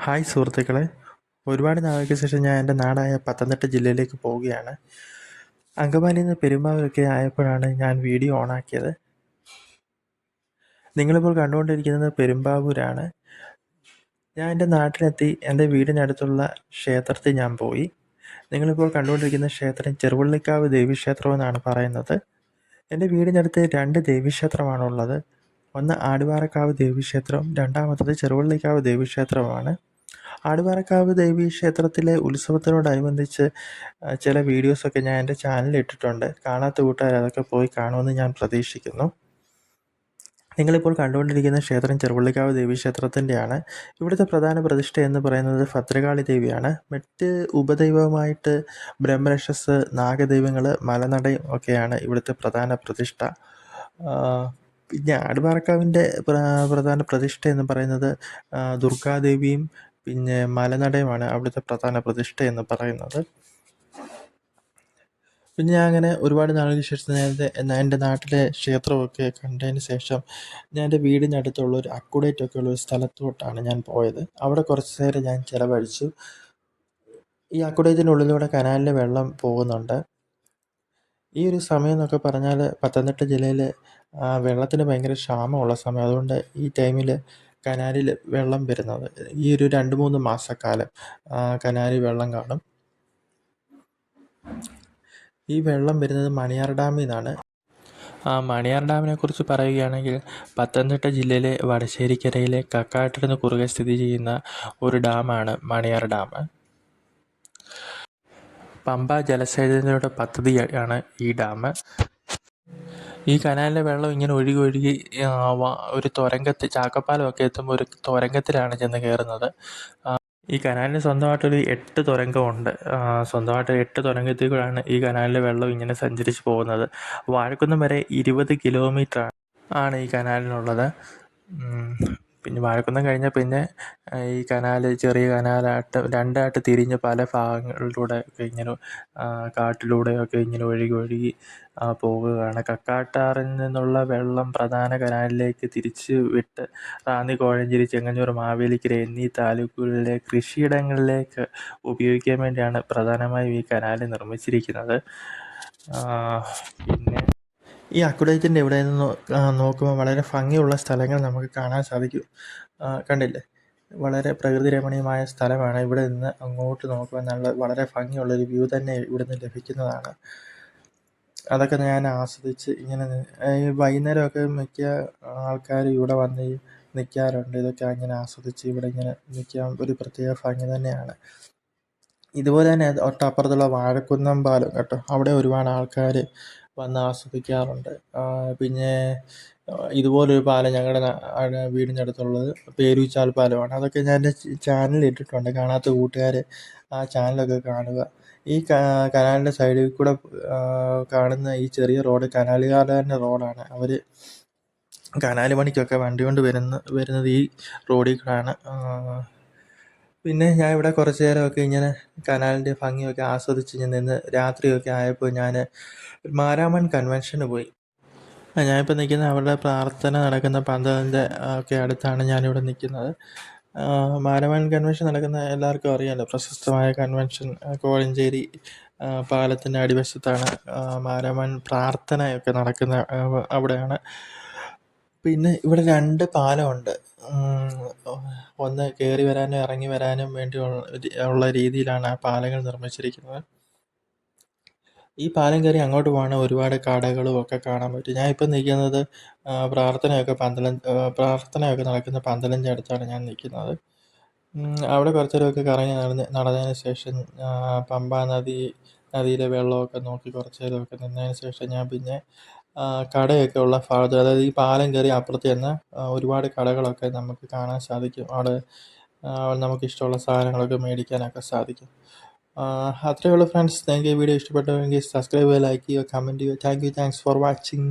Hi സുഹൃത്തുക്കളെ, ഒരുപാട് നാളുകൾക്ക് ശേഷം ഞാൻ എൻ്റെ നാടായ പത്തനംതിട്ട ജില്ലയിലേക്ക് പോവുകയാണ്. അങ്കമാലിയിൽ നിന്ന് പെരുമ്പാവൂരൊക്കെ ആയപ്പോഴാണ് ഞാൻ വീഡിയോ ഓണാക്കിയത്. നിങ്ങളിപ്പോൾ കണ്ടുകൊണ്ടിരിക്കുന്നത് പെരുമ്പാവൂരാണ്. ഞാൻ എൻ്റെ നാട്ടിലെത്തി. എൻ്റെ വീടിനടുത്തുള്ള ക്ഷേത്രത്തിൽ ഞാൻ പോയി. നിങ്ങളിപ്പോൾ കണ്ടുകൊണ്ടിരിക്കുന്ന ക്ഷേത്രം ചെറുവള്ളിക്കാവ് ദേവീക്ഷേത്രം എന്നാണ് പറയുന്നത്. എൻ്റെ വീടിനടുത്ത് 2 ദേവീക്ഷേത്രമാണുള്ളത്. ഒന്ന് ആടുപാറക്കാവ് ദേവീക്ഷേത്രവും രണ്ടാമത്തത് ചെറുവള്ളിക്കാവ് ദേവീക്ഷേത്രവുമാണ്. ആടുപാറക്കാവ് ദേവീക്ഷേത്രത്തിലെ ഉത്സവത്തിനോടനുബന്ധിച്ച് ചില വീഡിയോസൊക്കെ ഞാൻ എൻ്റെ ചാനലിൽ ഇട്ടിട്ടുണ്ട്. കാണാത്ത കൂട്ടുകാർ അതൊക്കെ പോയി കാണുമെന്ന് ഞാൻ പ്രതീക്ഷിക്കുന്നു. നിങ്ങളിപ്പോൾ കണ്ടുകൊണ്ടിരിക്കുന്ന ക്ഷേത്രം ചെറുവള്ളിക്കാവ് ദേവീക്ഷേത്രത്തിൻ്റെയാണ്. ഇവിടുത്തെ പ്രധാന പ്രതിഷ്ഠ എന്ന് പറയുന്നത് ഭദ്രകാളി ദേവിയാണ്. മറ്റ് ഉപദൈവമായിട്ട് ബ്രഹ്മരക്ഷസ്, നാഗദൈവങ്ങൾ, മലനടയും ഒക്കെയാണ് ഇവിടുത്തെ പ്രധാന പ്രതിഷ്ഠ. പിന്നെ ആടുപാറക്കാവിൻ്റെ പ്രധാന പ്രതിഷ്ഠ എന്ന് പറയുന്നത് ദുർഗാദേവിയും പിന്നെ മലനടയുമാണ് അവിടുത്തെ പ്രധാന പ്രതിഷ്ഠ എന്ന് പറയുന്നത്. പിന്നെ ഞാൻ അങ്ങനെ ഒരുപാട് നാളുകൾക്ക് ശേഷം എൻ്റെ നാട്ടിലെ ക്ഷേത്രമൊക്കെ കണ്ടതിന് ശേഷം ഞാൻ എൻ്റെ വീടിനടുത്തുള്ള ഒരു അക്കുഡേറ്റൊക്കെ ഉള്ള ഒരു സ്ഥലത്തോട്ടാണ് ഞാൻ പോയത്. അവിടെ കുറച്ച് നേരം ഞാൻ ചിലവഴിച്ചു. ഈ അക്കുഡേറ്റിനുള്ളിലൂടെ കനാലിലെ വെള്ളം പോകുന്നുണ്ട്. ഈ ഒരു സമയം എന്നൊക്കെ പറഞ്ഞാൽ പത്തനംതിട്ട ജില്ലയിൽ വെള്ളത്തിന് ഭയങ്കര ക്ഷാമമുള്ള സമയം. അതുകൊണ്ട് ഈ ടൈമിൽ കനാലിൽ വെള്ളം വരുന്നത് ഈ ഒരു 2-3 മാസക്കാലം കനാലിൽ വെള്ളം കാണും. ഈ വെള്ളം വരുന്നത് മണിയാർ ഡാമിൽ നിന്നാണ്. മണിയാർ ഡാമിനെ കുറിച്ച് പറയുകയാണെങ്കിൽ പത്തനംതിട്ട ജില്ലയിലെ വടശ്ശേരിക്കരയിലെ കക്കാട്ടിന് കുറുകെ സ്ഥിതി ചെയ്യുന്ന ഒരു ഡാമാണ് മണിയാർ ഡാം. പമ്പ ജലസേചനയുടെ പദ്ധതിയാണ് ഈ ഡാം. ഈ കനാലിലെ വെള്ളം ഇങ്ങനെ ഒഴുകി ഒഴുകി ഒരു തുരങ്കത്തിൽ, ചാക്കപ്പാലമൊക്കെ എത്തുമ്പോൾ ഒരു തുരങ്കത്തിലാണ് ചെന്ന് കയറുന്നത്. ഈ കനാലിന് സ്വന്തമായിട്ടൊരു 8 തുരങ്കമുണ്ട്. സ്വന്തമായിട്ട് 8 തുരങ്കത്തിൽ കൂടെയാണ് ഈ കനാലിലെ വെള്ളം ഇങ്ങനെ സഞ്ചരിച്ച് പോകുന്നത്. വാഴക്കുന്നം വരെ 20 കിലോമീറ്റർ ആണ് ഈ കനാലിനുള്ളത്. പിന്നെ വാഴക്കുന്നം കഴിഞ്ഞാൽ പിന്നെ ഈ കനാൽ ചെറിയ കനാലായിട്ട് 2ആയിട്ട് തിരിഞ്ഞ് പല ഭാഗങ്ങളിലൂടെ ഒക്കെ ഇങ്ങനെ കാട്ടിലൂടെയൊക്കെ ഇങ്ങനെ ഒഴുകി ഒഴുകി പോകുകയാണ്. കക്കാട്ടാറിൽ നിന്നുള്ള വെള്ളം പ്രധാന കനാലിലേക്ക് തിരിച്ച് വിട്ട് റാന്നി, കോഴഞ്ചേരി, ചെങ്ങന്നൂർ, മാവേലിക്കര എന്നീ താലൂക്കുകളിലെ കൃഷിയിടങ്ങളിലേക്ക് ഉപയോഗിക്കാൻ വേണ്ടിയാണ് പ്രധാനമായും ഈ കനാൽ നിർമ്മിച്ചിരിക്കുന്നത്. പിന്നെ ഈ അക്കുഡേറ്റിൻ്റെ ഇവിടെ നിന്ന് നോക്കുമ്പോൾ വളരെ ഭംഗിയുള്ള സ്ഥലങ്ങൾ നമുക്ക് കാണാൻ സാധിക്കും. കണ്ടില്ലേ, വളരെ പ്രകൃതി രമണീയമായ സ്ഥലമാണ്. ഇവിടെ നിന്ന് അങ്ങോട്ട് നോക്കുമ്പോൾ വളരെ ഭംഗിയുള്ളൊരു വ്യൂ തന്നെ ഇവിടുന്ന് ലഭിക്കുന്നതാണ്. അതൊക്കെ ഞാൻ ആസ്വദിച്ച് ഇങ്ങനെ വൈകുന്നേരമൊക്കെ മിക്ക ആൾക്കാരും ഇവിടെ വന്ന് നിൽക്കാറുണ്ട്. ഇതൊക്കെ ഇങ്ങനെ ആസ്വദിച്ച് ഇവിടെ ഇങ്ങനെ നിൽക്കാൻ ഒരു പ്രത്യേക ഭംഗി തന്നെയാണ്. ഇതുപോലെ തന്നെ തൊട്ടപ്പുറത്തുള്ള വാഴക്കുന്നം പാലം കേട്ടോ, അവിടെ ഒരുപാട് ആൾക്കാർ വന്ന് ആസ്വദിക്കാറുണ്ട്. പിന്നെ ഇതുപോലൊരു പാലം ഞങ്ങളുടെ വീടിനടുത്തുള്ളത് പേരൂച്ചാൽ പാലമാണ്. അതൊക്കെ ഞാൻ എൻ്റെ ചാനലിൽ ഇട്ടിട്ടുണ്ട്. കാണാത്ത കൂട്ടുകാർ ആ ചാനലൊക്കെ കാണുക. ഈ കനാലിൻ്റെ സൈഡിൽ കൂടെ കാണുന്ന ഈ ചെറിയ റോഡ് കനാലുകാരുടെ റോഡാണ്. അവർ കനാല് പണിക്കൊക്കെ വണ്ടി കൊണ്ട് വരുന്നത് ഈ റോഡിൽ കൂടെയാണ്. പിന്നെ ഞാൻ ഇവിടെ കുറച്ച് നേരമൊക്കെ ഇങ്ങനെ കനാലിൻ്റെ ഭംഗിയൊക്കെ ആസ്വദിച്ച് നിന്ന് രാത്രിയൊക്കെ ആയപ്പോൾ ഞാൻ മാരാമൺ കൺവെൻഷന് പോയി. ഞാനിപ്പോൾ നിൽക്കുന്നത് അവരുടെ പ്രാർത്ഥന നടക്കുന്ന പന്തലിൻ്റെ ഒക്കെ അടുത്താണ് ഞാനിവിടെ നിൽക്കുന്നത്. മാരാമൺ കൺവെൻഷൻ നടക്കുന്ന എല്ലാവർക്കും അറിയാമല്ലോ. പ്രശസ്തമായ കൺവെൻഷൻ കോഴഞ്ചേരി പാലത്തിൻ്റെ അടിവശത്താണ് മാരാമൺ പ്രാർത്ഥനയൊക്കെ നടക്കുന്ന അവിടെയാണ്. പിന്നെ ഇവിടെ 2 പാലമുണ്ട്. ഒന്ന് കയറി വരാനും ഇറങ്ങി വരാനും വേണ്ടിയുള്ള രീതിയിലാണ് ആ പാലങ്ങൾ നിർമ്മിച്ചിരിക്കുന്നത്. ഈ പാലം കയറി അങ്ങോട്ട് പോകണമെങ്കിൽ ഒരുപാട് കടകളും ഒക്കെ കാണാൻ പറ്റും. ഞാനിപ്പോൾ നിൽക്കുന്നത് പ്രാർത്ഥനയൊക്കെ നടക്കുന്ന പന്തലിൻ്റെ അടുത്താണ് ഞാൻ നിൽക്കുന്നത്. അവിടെ കുറച്ച് നേരമൊക്കെ കറങ്ങി നടന്നതിന് ശേഷം പമ്പാ നദിയിലെ വെള്ളമൊക്കെ നോക്കി കുറച്ച് നേരമൊക്കെ നിന്നതിന് ശേഷം ഞാൻ പിന്നെ കടയൊക്കെ ഉള്ള ഭാഗത്ത്, അതായത് ഈ പാലം കയറി അപ്പുറത്ത് ചെന്ന് ഒരുപാട് കടകളൊക്കെ നമുക്ക് കാണാൻ സാധിക്കും. അവിടെ നമുക്കിഷ്ടമുള്ള സാധനങ്ങളൊക്കെ മേടിക്കാനൊക്കെ സാധിക്കും. അത്രയേ ഉള്ളൂ ഫ്രണ്ട്സ്. നിങ്ങൾക്ക് ഈ വീഡിയോ ഇഷ്ടപ്പെട്ടുവെങ്കിൽ സബ്സ്ക്രൈബ് ചെയ്യുക, ലൈക്ക് ചെയ്യുക, കമൻറ്റ് ചെയ്യുക. Thanks for watching.